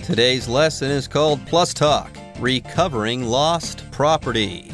Today's lesson is called Plus Talk, Recovering Lost Property.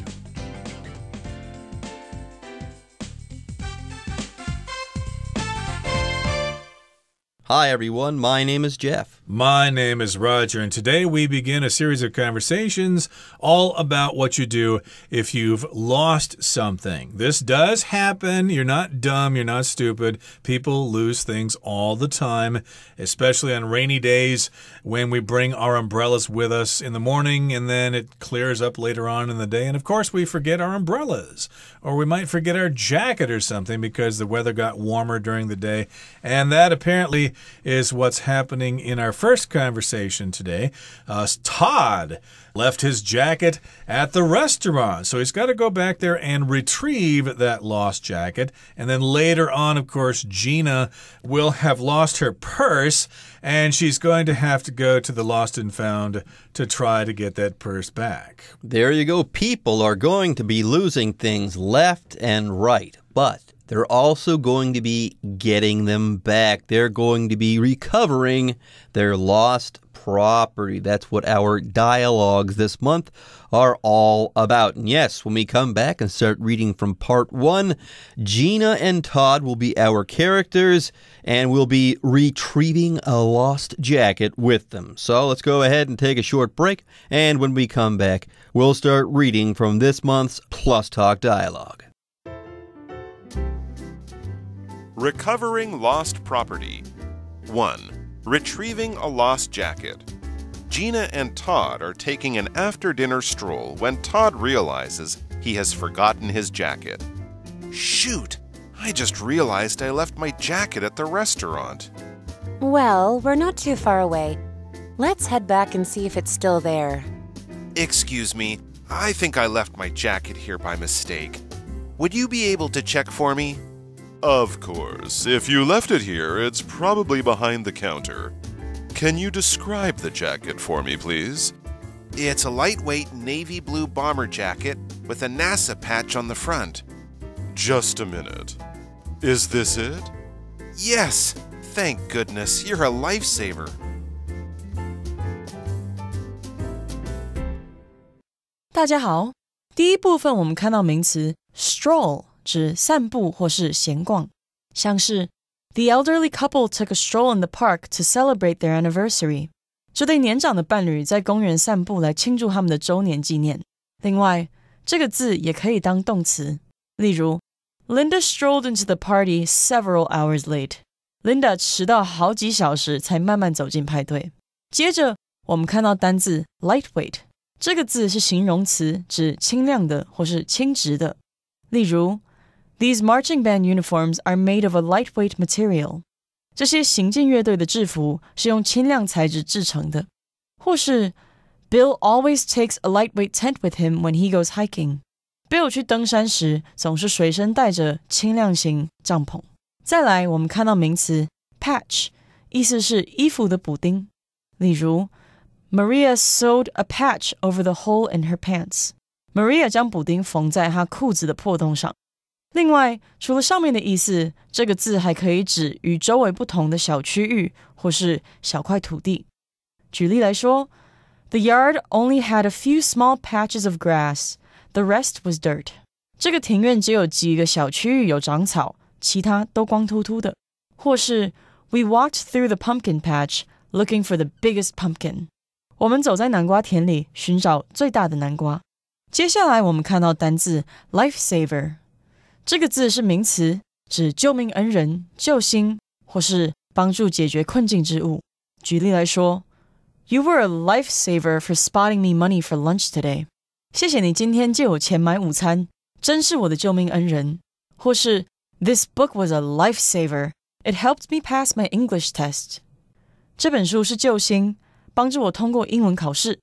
Hi everyone, my name is Jeff. My name is Roger, and today we begin a series of conversations all about what you do if you've lost something. This does happen. You're not dumb. You're not stupid. People lose things all the time, especially on rainy days when we bring our umbrellas with us in the morning and then it clears up later on in the day. And of course, we forget our umbrellas, or we might forget our jacket or something because the weather got warmer during the day. And that apparently is what's happening in our first conversation today. Todd left his jacket at the restaurant, so he's got to go back there and retrieve that lost jacket. And then later on, of course, Gina will have lost her purse, and she's going to have to go to the Lost and Found to try to get that purse back. There you go. People are going to be losing things left and right, but they're also going to be getting them back. They're going to be recovering their lost property. That's what our dialogues this month are all about. And yes, when we come back and start reading from part 1, Gina and Todd will be our characters, and we'll be retrieving a lost jacket with them. So let's go ahead and take a short break, and when we come back, we'll start reading from this month's Plus Talk dialogue. Recovering Lost Property. 1. Retrieving a Lost Jacket. Gina and Todd are taking an after-dinner stroll when Todd realizes he has forgotten his jacket. Shoot! I just realized I left my jacket at the restaurant. Well, we're not too far away. Let's head back and see if it's still there. Excuse me, I think I left my jacket here by mistake. Would you be able to check for me? Of course. If you left it here, it's probably behind the counter. Can you describe the jacket for me, please? It's a lightweight navy blue bomber jacket with a NASA patch on the front. Just a minute. Is this it? Yes! Thank goodness, you're a lifesaver. 大家好，第一部分我们看到名词 stroll 指散步或是闲逛，像是 The elderly couple took a stroll in the park to celebrate their anniversary. 这对年长的伴侣在公园散步来庆祝他们的周年纪念。另外，这个字也可以当动词，例如 Linda strolled into the party several hours late. Linda 迟到好几小时才慢慢走进派对。接着，我们看到单字 lightweight， 这个字是形容词，指轻量的或是轻质的。例如These marching band uniforms are made of a lightweight material. 这些行进乐队的制服是用轻量材质制成的。或是 Bill always takes a lightweight tent with him when he goes hiking. Bill 去登山时总是随身带着轻量型帐篷。再来，我们看到名词 patch， 意思是衣服的补丁。例如 Maria sewed a patch over the hole in her pants. Maria 将补丁缝在她裤子的破洞上。另外，除了上面的意思，这个字还可以指与周围不同的小区域或是小块土地。举例来说 The yard only had a few small patches of grass. The rest was dirt. 这个庭院只有几个小区域有长草，其他都光秃秃的。或是 We walked through the pumpkin patch looking for the biggest pumpkin. 我们走在南瓜田里寻找最大的南瓜。接下来我们看到单字 Lifesaver。这个字是名词，指救命恩人、救星或是帮助解决困境之物。举例来说 You were a lifesaver for spotting me money for lunch today. 谢谢你今天借我钱买午餐，真是我的救命恩人。或是 This book was a lifesaver. It helped me pass my English test. 这本书是救星，帮助我通过英文考试。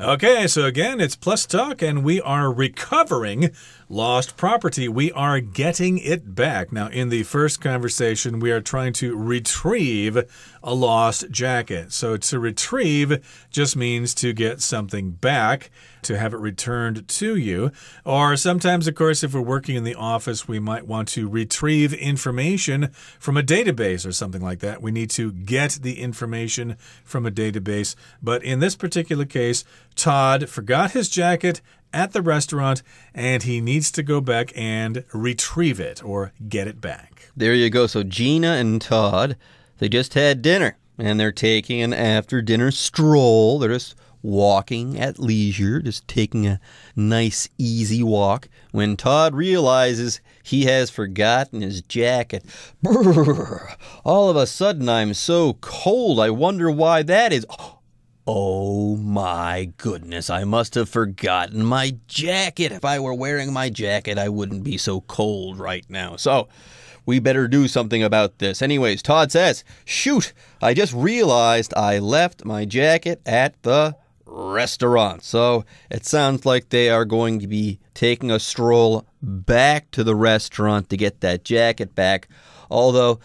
Okay, so again, it's Plus Talk, and we are recovering lost property. We are getting it back. Now, in the first conversation, we are trying to retrieve a lost jacket. So to retrieve just means to get something back, to have it returned to you. Or sometimes, of course, if we're working in the office, we might want to retrieve information from a database or something like that. We need to get the information from a database. But in this particular case, Todd forgot his jacket at the restaurant, and he needs to go back and retrieve it or get it back. There you go. So Gina and Todd, they just had dinner, and they're taking an after-dinner stroll. They're just walking at leisure, just taking a nice, easy walk, when Todd realizes he has forgotten his jacket. Brrr! All of a sudden, I'm so cold. I wonder why that is. Oh my goodness, I must have forgotten my jacket. If I were wearing my jacket, I wouldn't be so cold right now. So, we better do something about this. Anyways, Todd says, shoot, I just realized I left my jacket at the restaurant. So, it sounds like they are going to be taking a stroll back to the restaurant to get that jacket back. Although,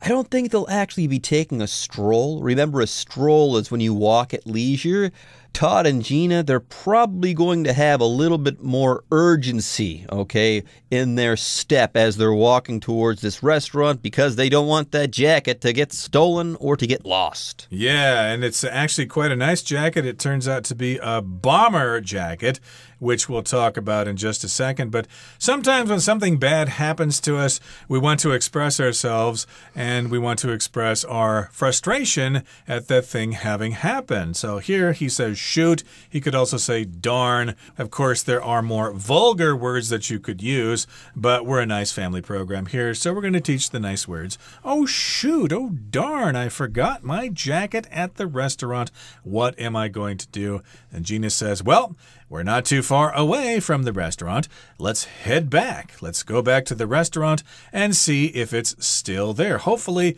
I don't think they'll actually be taking a stroll. Remember, a stroll is when you walk at leisure. Todd and Gina, they're probably going to have a little bit more urgency, okay, in their step as they're walking towards this restaurant because they don't want that jacket to get stolen or to get lost. Yeah, and it's actually quite a nice jacket. It turns out to be a bomber jacket, which we'll talk about in just a second. But sometimes when something bad happens to us, we want to express ourselves and we want to express our frustration at that thing having happened. So here he says shoot. He could also say darn. Of course, there are more vulgar words that you could use, but we're a nice family program here, so we're going to teach the nice words. Oh, shoot. Oh, darn. I forgot my jacket at the restaurant. What am I going to do? And Gina says, well, we're not too far away from the restaurant. Let's head back. Let's go back to the restaurant and see if it's still there. Hopefully,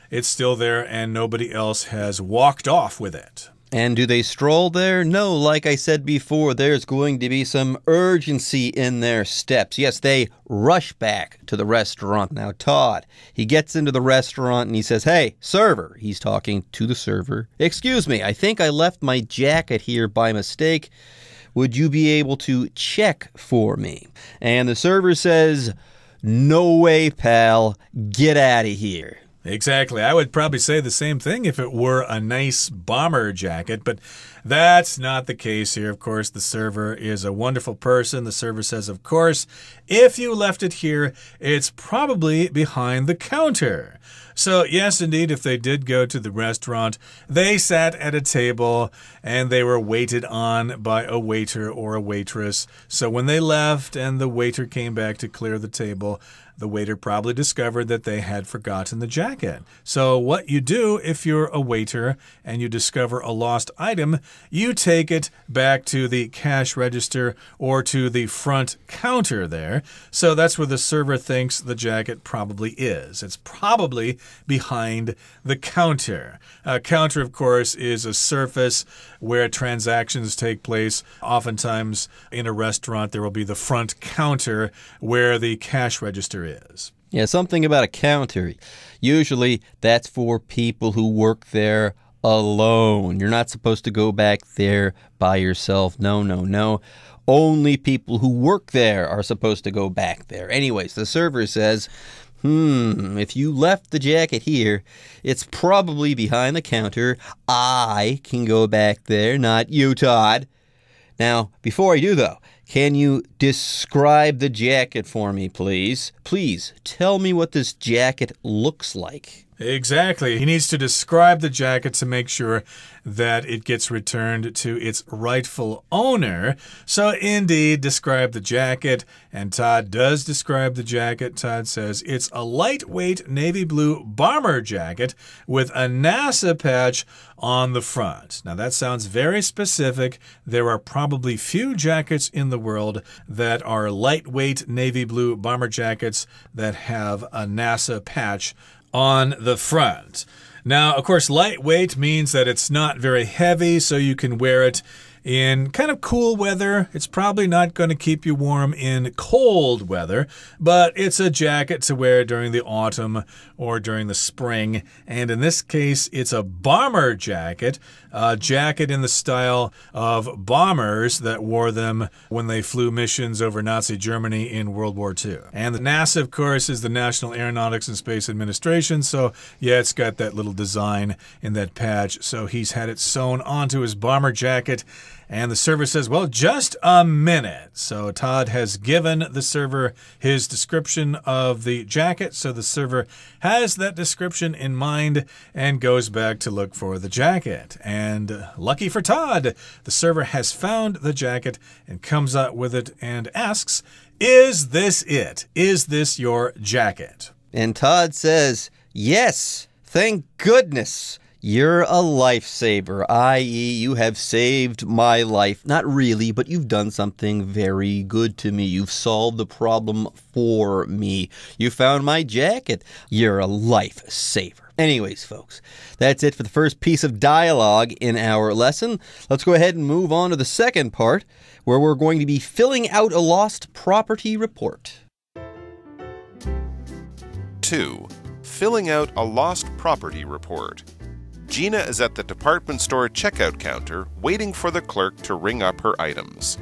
it's still there and nobody else has walked off with it. And do they stroll there? No, like I said before, there's going to be some urgency in their steps. Yes, they rush back to the restaurant. Now, Todd, he gets into the restaurant and he says, hey, server. He's talking to the server. Excuse me, I think I left my jacket here by mistake. Would you be able to check for me? And the server says, no way, pal. Get out of here. Exactly. I would probably say the same thing if it were a nice bomber jacket, but that's not the case here. Of course, the server is a wonderful person. The server says, of course, if you left it here, it's probably behind the counter. So, yes, indeed, if they did go to the restaurant, they sat at a table and they were waited on by a waiter or a waitress. So when they left and the waiter came back to clear the table, the waiter probably discovered that they had forgotten the jacket. So what you do if you're a waiter and you discover a lost item, you take it back to the cash register or to the front counter there. So that's where the server thinks the jacket probably is. It's probably behind the counter. A counter, of course, is a surface where transactions take place. Oftentimes in a restaurant, there will be the front counter where the cash register is. Yeah, something about a counter. Usually that's for people who work there alone. You're not supposed to go back there by yourself. No, no, no. Only people who work there are supposed to go back there. Anyways, the server says, if you left the jacket here, it's probably behind the counter. I can go back there, not you, Todd. Now, before I do, though, can you describe the jacket for me, please? Please, tell me what this jacket looks like. Exactly. He needs to describe the jacket to make sure that it gets returned to its rightful owner. So, indeed, describe the jacket. And Todd does describe the jacket. Todd says it's a lightweight navy blue bomber jacket with a NASA patch on the front. Now, that sounds very specific. There are probably few jackets in the world that are lightweight navy blue bomber jackets that have a NASA patch on the front. Now, of course, lightweight means that it's not very heavy, so you can wear it in kind of cool weather. It's probably not going to keep you warm in cold weather, but it's a jacket to wear during the autumn or during the spring. And in this case, it's a bomber jacket, a jacket in the style of bombers that wore them when they flew missions over Nazi Germany in World War II. And the NASA, of course, is the National Aeronautics and Space Administration. So, yeah, it's got that little design in that patch. So he's had it sewn onto his bomber jacket. And the server says, well, just a minute. So Todd has given the server his description of the jacket. So the server has that description in mind and goes back to look for the jacket. And lucky for Todd, the server has found the jacket and comes out with it and asks, is this it? Is this your jacket? And Todd says, yes, thank goodness. You're a lifesaver, i.e., you have saved my life. Not really, but you've done something very good to me. You've solved the problem for me. You found my jacket. You're a lifesaver. Anyways, folks, that's it for the first piece of dialogue in our lesson. Let's go ahead and move on to the second part, where we're going to be filling out a lost property report. 2. Filling out a lost property report. Gina is at the department store checkout counter waiting for the clerk to ring up her items.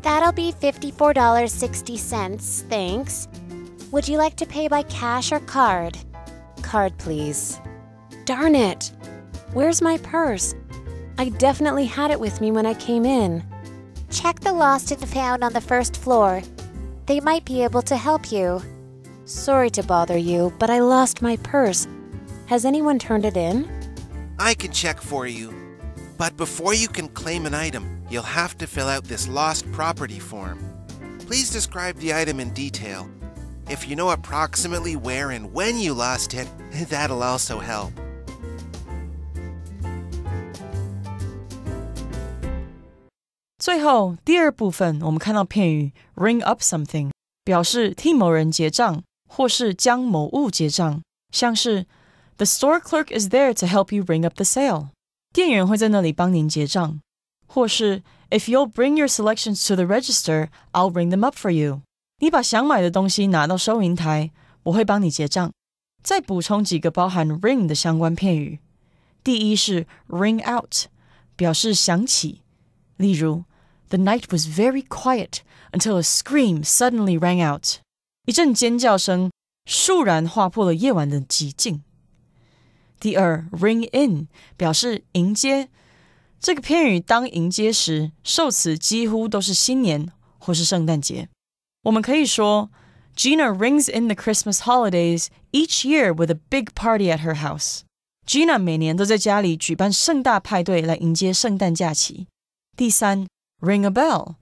That'll be $54.60, thanks. Would you like to pay by cash or card? Card, please. Darn it! Where's my purse? I definitely had it with me when I came in. Check the lost and found on the first floor. They might be able to help you. Sorry to bother you, but I lost my purse. Has anyone turned it in? I can check for you. But before you can claim an item, you'll have to fill out this lost property form. Please describe the item in detail. If you know approximately where and when you lost it, that'll also help. 最后第二部分，我们看到片语 ring up something， 表示替某人结账，或是将某物结账，像是 The store clerk is there to help you ring up the sale. 店员会在那里帮您结账。或是 If you'll bring your selections to the register, I'll ring them up for you. 你把想买的东西拿到收银台，我会帮你结账。再补充几个包含 ring 的相关片语。第一是 ring out， 表示响起。例如 The night was very quiet until a scream suddenly rang out. 一阵尖叫声倏然划破了夜晚的寂静。第二 ring in 表示迎接，这个片语当迎接时，受词几乎都是新年或是圣诞节。我们可以说 Gina rings in the Christmas holidays each year with a big party at her house. Gina 每年都在家里举办盛大派对来迎接圣诞假期。第三 ring a bell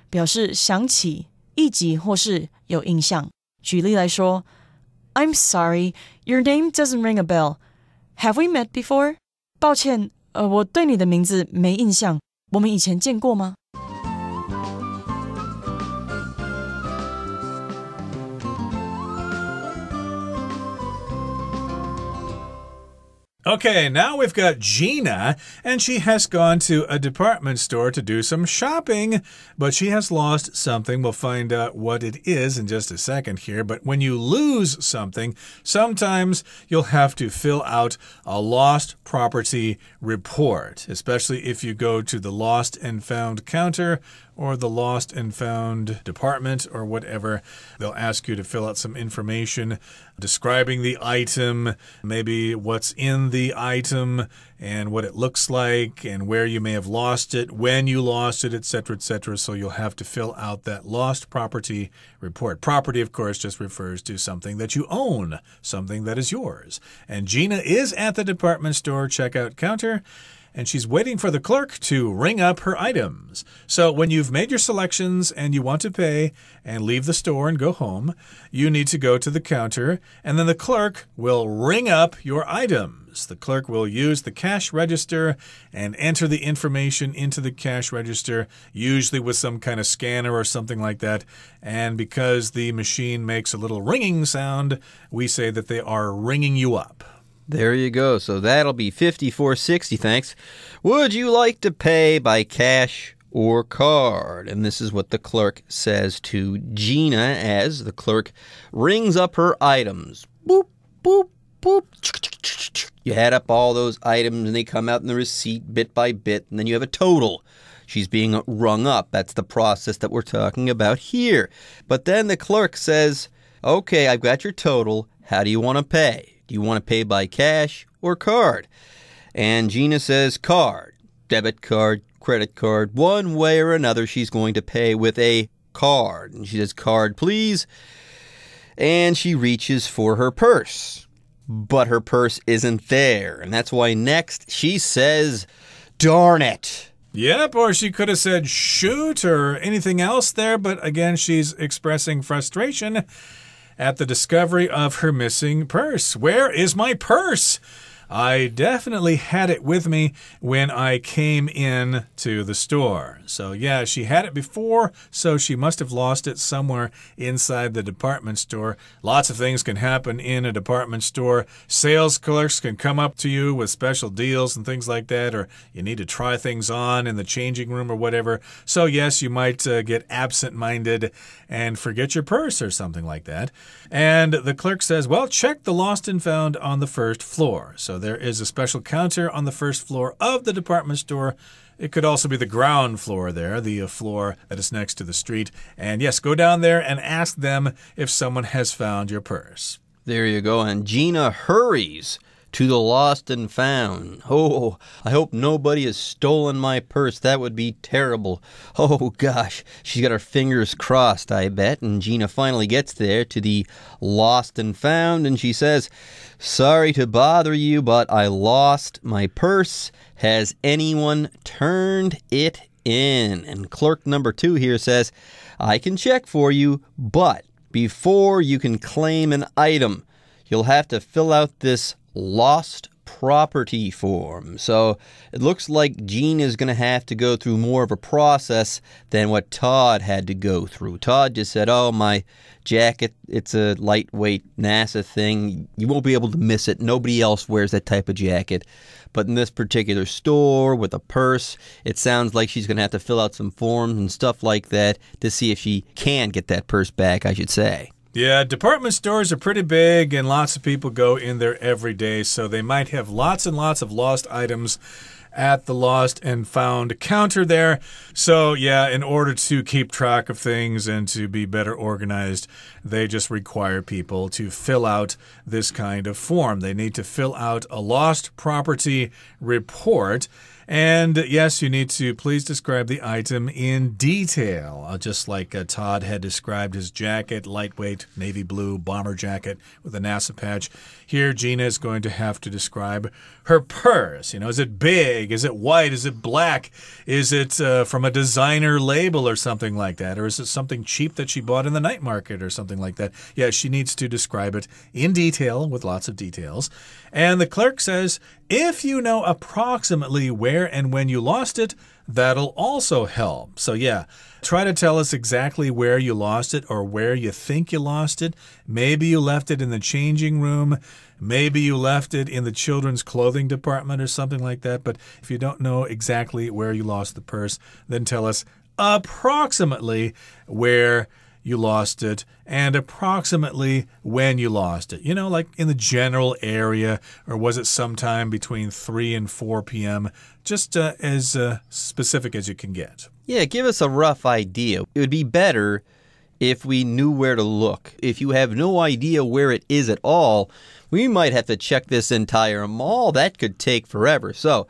表示响起、忆及或是有印象。举例来说 I'm sorry, your name doesn't ring a bell.Have we met before? 抱歉，我对你的名字没印象。我们以前见过吗？ Okay, now we've got Gina, and she has gone to a department store to do some shopping, but she has lost something. We'll find out what it is in just a second here. But when you lose something, sometimes you'll have to fill out a lost property report, especially if you go to the lost and found counter or the lost and found department or whatever. They'll ask you to fill out some information describing the item, maybe what's in the item and what it looks like and where you may have lost it, when you lost it, etc., etc. So you'll have to fill out that lost property report. Property, of course, just refers to something that you own, something that is yours. And Gina is at the department store checkout counter, and she's waiting for the clerk to ring up her items. So when you've made your selections and you want to pay and leave the store and go home, you need to go to the counter, and then the clerk will ring up your items. The clerk will use the cash register and enter the information into the cash register, usually with some kind of scanner or something like that. And because the machine makes a little ringing sound, we say that they are ringing you up. There you go. So that'll be $54.60, thanks. Would you like to pay by cash or card? And this is what the clerk says to Gina as the clerk rings up her items. Boop, boop, boop. You add up all those items and they come out in the receipt bit by bit, and then you have a total. She's being rung up. That's the process that we're talking about here. But then the clerk says, okay, I've got your total. How do you want to pay? Do you want to pay by cash or card? And Gina says card, debit card, credit card. One way or another, she's going to pay with a card. And she says, card, please. And she reaches for her purse. But her purse isn't there. And that's why next she says, darn it. Yep, or she could have said shoot or anything else there, but again, she's expressing frustration at the discovery of her missing purse. Where is my purse? I definitely had it with me when I came in to the store. So yeah, she had it before, so she must have lost it somewhere inside the department store. Lots of things can happen in a department store. Sales clerks can come up to you with special deals and things like that, or you need to try things on in the changing room or whatever. So yes, you might get absent-minded and forget your purse or something like that. And the clerk says, well, check the lost and found on the first floor. So there is a special counter on the first floor of the department store. It could also be the ground floor there, the floor that is next to the street. And yes, go down there and ask them if someone has found your purse. There you go. And Gina hurries to the lost and found. Oh, I hope nobody has stolen my purse. That would be terrible. Oh, gosh. She's got her fingers crossed, I bet. And Gina finally gets there to the lost and found, and she says, sorry to bother you, but I lost my purse. Has anyone turned it in? And clerk number 2 here says, I can check for you, but before you can claim an item, you'll have to fill out this lost property form. So it looks like Jean is going to have to go through more of a process than what Todd had to go through. Todd just said, oh, my jacket, it's a lightweight NASA thing. You won't be able to miss it. Nobody else wears that type of jacket. But in this particular store with a purse, it sounds like she's going to have to fill out some forms and stuff like that to see if she can get that purse back, I should say. Yeah, department stores are pretty big and lots of people go in there every day, so they might have lots and lots of lost items at the lost and found counter there. So yeah, in order to keep track of things and to be better organized, they just require people to fill out this kind of form. They need to fill out a lost property report. And yes, you need to please describe the item in detail, just like Todd had described his jacket, lightweight navy blue bomber jacket with a NASA patch. Here, Gina is going to have to describe her purse. You know, is it big? Is it white? Is it black? Is it from a designer label or something like that? Or is it something cheap that she bought in the night market or something like that? Yeah, she needs to describe it in detail with lots of details. And the clerk says, if you know approximately where and when you lost it, that'll also help. So yeah, try to tell us exactly where you lost it or where you think you lost it. Maybe you left it in the changing room. Maybe you left it in the children's clothing department or something like that. But if you don't know exactly where you lost the purse, then tell us approximately where you lost it and approximately when you lost it. You know, like in the general area, or was it sometime between 3 and 4 p.m.? Just as specific as you can get. Yeah, give us a rough idea. It would be better if we knew where to look. If you have no idea where it is at all, we might have to check this entire mall. That could take forever. So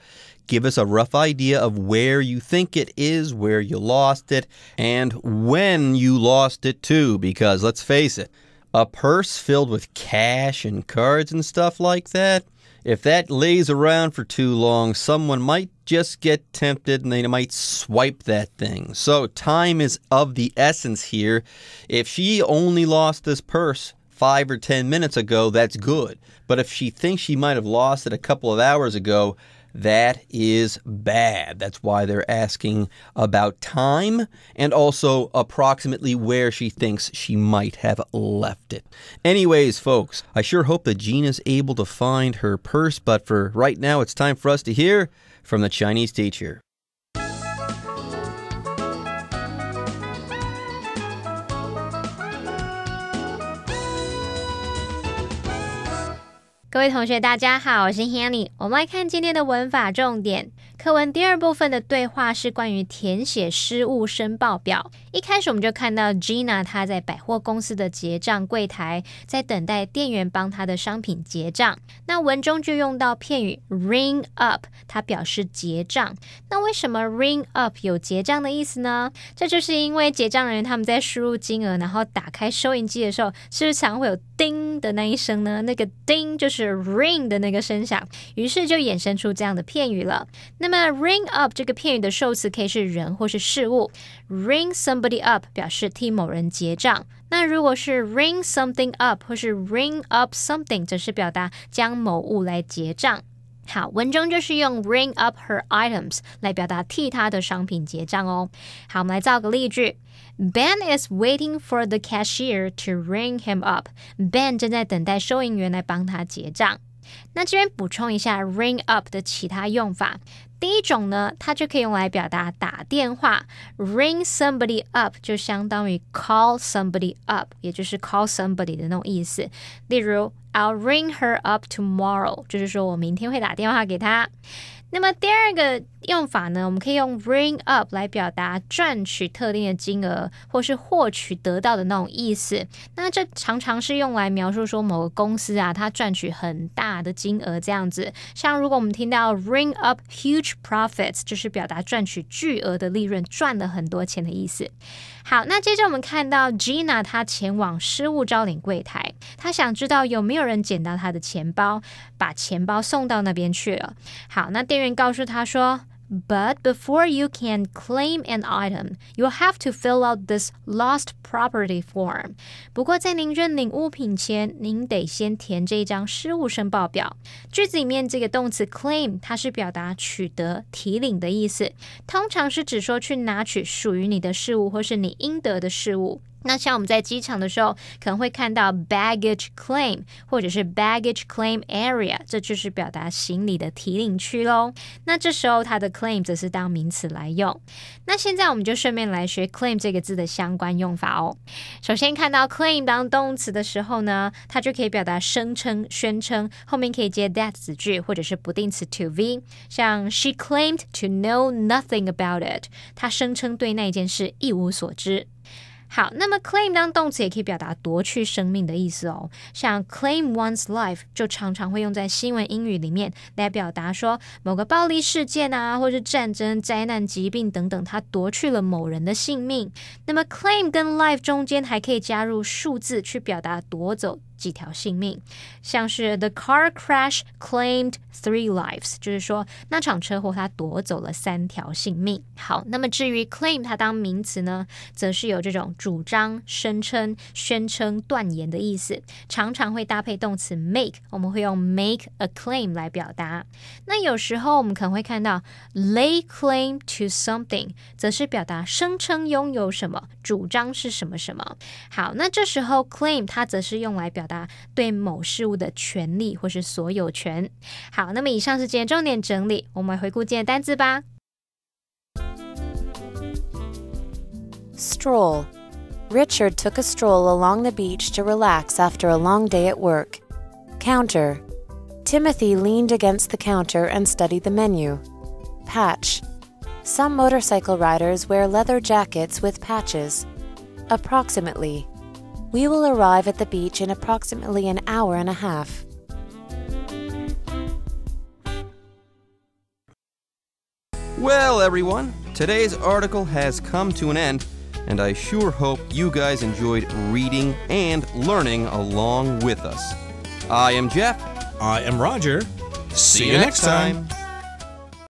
give us a rough idea of where you think it is, where you lost it, and when you lost it too. Because let's face it, a purse filled with cash and cards and stuff like that, if that lays around for too long, someone might just get tempted and they might swipe that thing. So time is of the essence here. If she only lost this purse 5 or 10 minutes ago, that's good. But if she thinks she might have lost it a couple of hours ago, That is bad. That's why they're asking about time and also approximately where she thinks she might have left it. Anyways, folks, I sure hope that Gina's able to find her purse, but for right now, it's time for us to hear from the Chinese teacher. 各位同学大家好，我是 Hanny， 我们来看今天的文法重点。课文第二部分的对话是关于填写失物申报表。一开始我们就看到 Gina 她在百货公司的结账柜台，在等待店员帮她的商品结账。那文中就用到片语 ring up， 它表示结账。那为什么 ring up 有结账的意思呢？这就是因为结账人他们在输入金额，然后打开收银机的时候，是不是常会有叮的那一声呢？那个叮就是 ring 的那个声响，于是就衍生出这样的片语了。那么 ring up 这个片语的受词可以是人或是事物。ring somebody up 表示替某人结账，那如果是 ring something up 或是 ring up something 则是表达将某物来结账。好，文中就是用 ring up her items 来表达替她的商品结账哦。好，我们来造个例句。Ben is waiting for the cashier to ring him up. Ben 正在等待收银员来帮他结账。那这边补充一下 ring up 的其他用法。第一种呢，它就可以用来表达打电话 ring somebody up 就相当于 call somebody up， 也就是 call somebody 的那种意思。例如 I'll ring her up tomorrow， 就是说我明天会打电话给她。那么第二个用法呢，我们可以用 ring up 来表达赚取特定的金额或是获取得到的那种意思。那这常常是用来描述说某个公司啊，它赚取很大的金额这样子。像如果我们听到 ring up huge profits， 就是表达赚取巨额的利润，赚了很多钱的意思。好，那接着我们看到 Gina 她前往失物招领柜台，她想知道有没有人捡到她的钱包，把钱包送到那边去了。好，那店员告诉她说But before you can claim an item, you'll have to fill out this lost property form. 不过在您认领物品前，您得先填这一张失物申报表。句子里面这个动词 claim， 它是表达取得、提领的意思，通常是指说去拿取属于你的事物或是你应得的事物。那像我们在机场的时候，可能会看到 baggage claim 或者是 baggage claim area， 这就是表达行李的提领区咯。那这时候它的 claim 则是当名词来用。那现在我们就顺便来学 claim 这个字的相关用法哦。首先看到 claim 当动词的时候呢，它就可以表达声称、宣称，后面可以接 that 子句或者是不定词 to be。像 she claimed to know nothing about it， 她声称对那件事一无所知。好，那么 claim 当动词也可以表达夺去生命的意思哦。像 claim one's life 就常常会用在新闻英语里面来表达说某个暴力事件啊，或是战争、灾难、疾病等等，它夺去了某人的性命。那么 claim 跟 life 中间还可以加入数字去表达夺走几条性命，像是 The car crash claimed 3 lives， 就是说那场车祸它夺走了3条性命。好，那么至于 claim 它当名词呢，则是有这种主张、声称、宣称、断言的意思，常常会搭配动词 make， 我们会用 make a claim 来表达。那有时候我们可能会看到 lay claim to something， 则是表达声称拥有什么，主张是什么什么。好，那这时候 claim 它则是用来表达对某事物的权利或是所有权。好，那么以上是今天重点整理，我们来回顾今天的单字吧。Stroll. Richard took a stroll along the beach to relax after a long day at work. Counter. Timothy leaned against the counter and studied the menu. Patch. Some motorcycle riders wear leather jackets with patches. Approximately. We will arrive at the beach in approximately an hour and a half. Well, everyone, today's article has come to an end, and I sure hope you guys enjoyed reading and learning along with us. I am Jeff. I am Roger. See you next time.